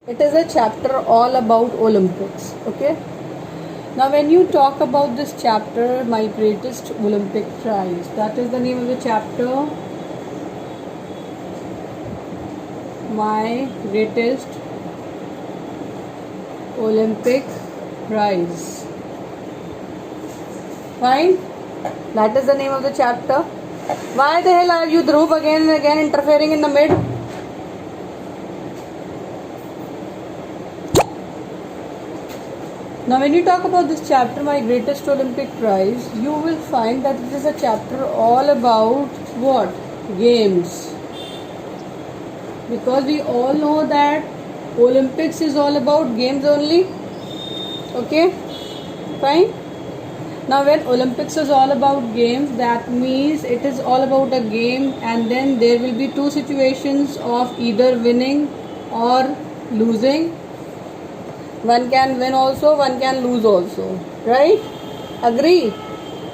It is a chapter all about Olympics. Okay. Now, when you talk about this chapter, my greatest Olympic prize, that is the name of the chapter. My greatest Olympic prize. Fine. That is the name of the chapter. Why the hell are you, Dhruv, again and again interfering in the mid? Now, when you talk about this chapter, my greatest Olympic prize, you will find that it is a chapter all about what? Games. Because we all know that Olympics is all about games only. Okay? Fine? Now, when Olympics is all about games, that means it is all about a game, and then there will be two situations of either winning or losing. One can win also, one can lose also, right? Agree?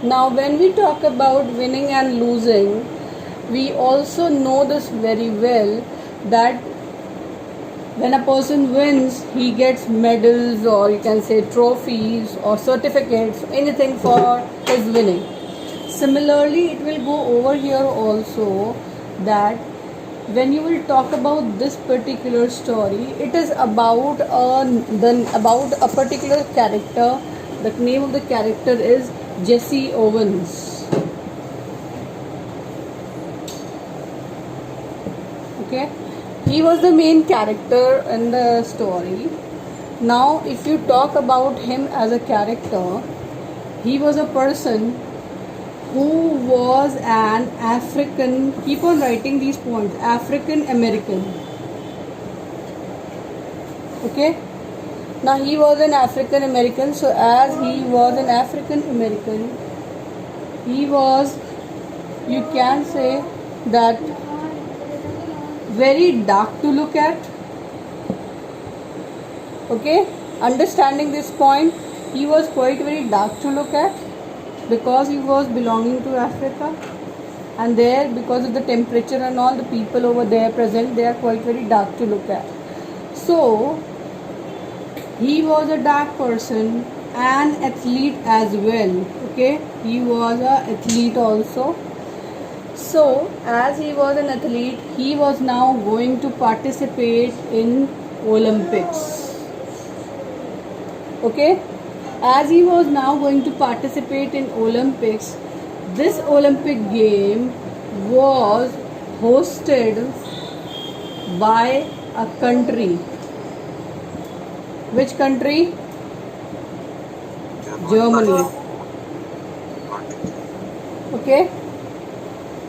Now, when we talk about winning and losing, we also know this very well that when a person wins, he gets medals, or you can say trophies or certificates, anything for his winning. Similarly, it will go over here also that when you will talk about this particular story, it is about a particular character. The name of the character is Jesse Owens. Okay, he was the main character in the story. Now, if you talk about him as a character, he was a person who was an African, keep on writing these points, African American. Okay. Now, he was an African American. So, as he was an African American, he was, you can say that, very dark to look at. Okay. Understanding this point, he was quite very dark to look at, because he was belonging to Africa, and there, because of the temperature and all, the people over there present, they are quite very dark to look at. So he was a dark person, an athlete as well. Okay, he was an athlete also. So as he was an athlete, he was now going to participate in Olympics. Okay. As he was now going to participate in Olympics, this Olympic game was hosted by a country. Which country? Germany. Okay.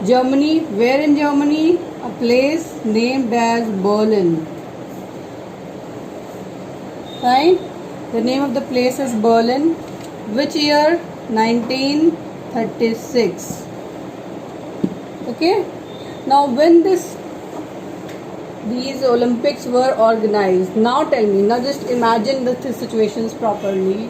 Germany. Where in Germany? A place named as Berlin. Fine. The name of the place is Berlin. Which year? 1936. Okay. Now, when these Olympics were organized, now tell me, now just imagine the situations properly.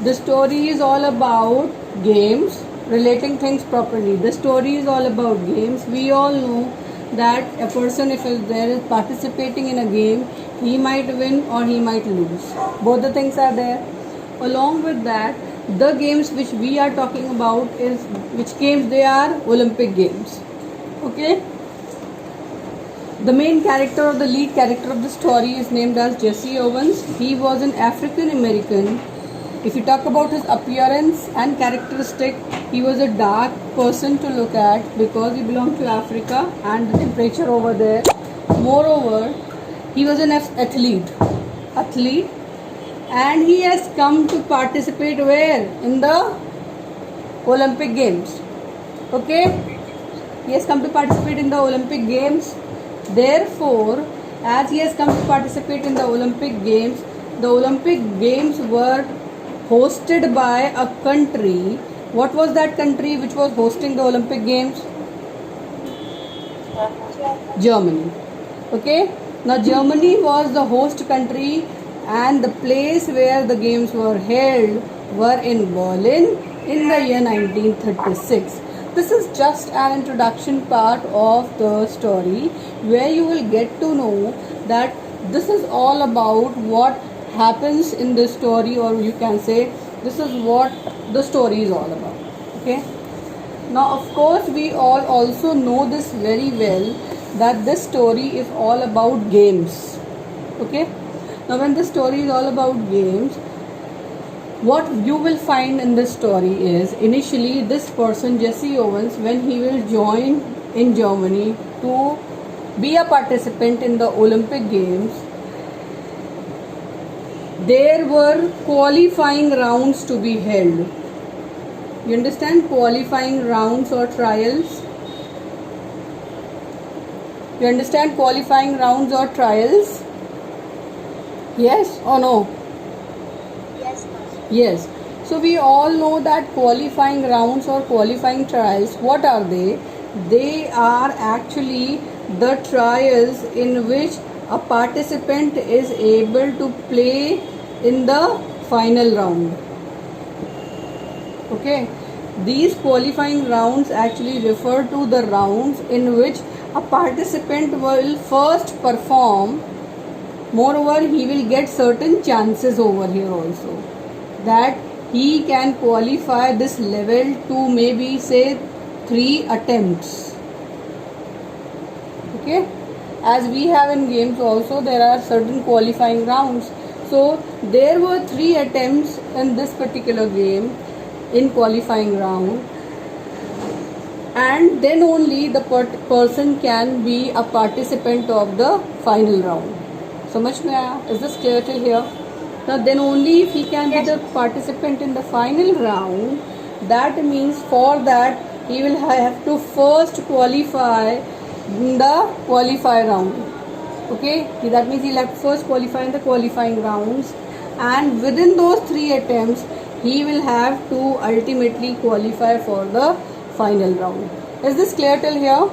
The story is all about games, relating things properly. The story is all about games. We all know that a person, if there is participating in a game, he might win or he might lose. Both the things are there. Along with that, the games which we are talking about is, which games they are? Olympic games. Okay. The main character or the lead character of the story is named as Jesse Owens. He was an African American. If you talk about his appearance and characteristic, he was a dark person to look at, because he belonged to Africa and the temperature over there. Moreover, he was an athlete, and he has come to participate where? In the Olympic Games. Okay, he has come to participate in the Olympic Games. Therefore, as he has come to participate in the Olympic Games were hosted by a country. What was that country which was hosting the Olympic Games? Germany. Okay. Now, Germany was the host country, and the place where the games were held were in Berlin in the year 1936. This is just an introduction part of the story, where you will get to know that this is all about what happens in this story, or you can say this is what the story is all about. Okay, now of course we all also know this very well, that this story is all about games. Okay, now when the story is all about games, what you will find in this story is, initially this person Jesse Owens, when he will join in Germany to be a participant in the Olympic Games, there were qualifying rounds to be held. You understand? Qualifying rounds or trials. You understand qualifying rounds or trials? Yes or no? Yes, Master. Yes. So we all know that qualifying rounds or qualifying trials, what are they? They are actually the trials in which a participant is able to play in the final round. Okay, these qualifying rounds actually refer to the rounds in which a participant will first perform. Moreover, he will get certain chances over here also, that he can qualify this level to maybe say 3 attempts. Okay, as we have in games also, there are certain qualifying rounds. So there were 3 attempts in this particular game in qualifying round, and then only the person can be a participant of the final round. समझ में आया? Is this clear till here? Now then only if he can be the participant in the final round, that means for that he will have to first qualify in the qualify round. Okay, that means he'll have to first qualify in the qualifying rounds, and within those 3 attempts he will have to ultimately qualify for the final round. Is this clear till here?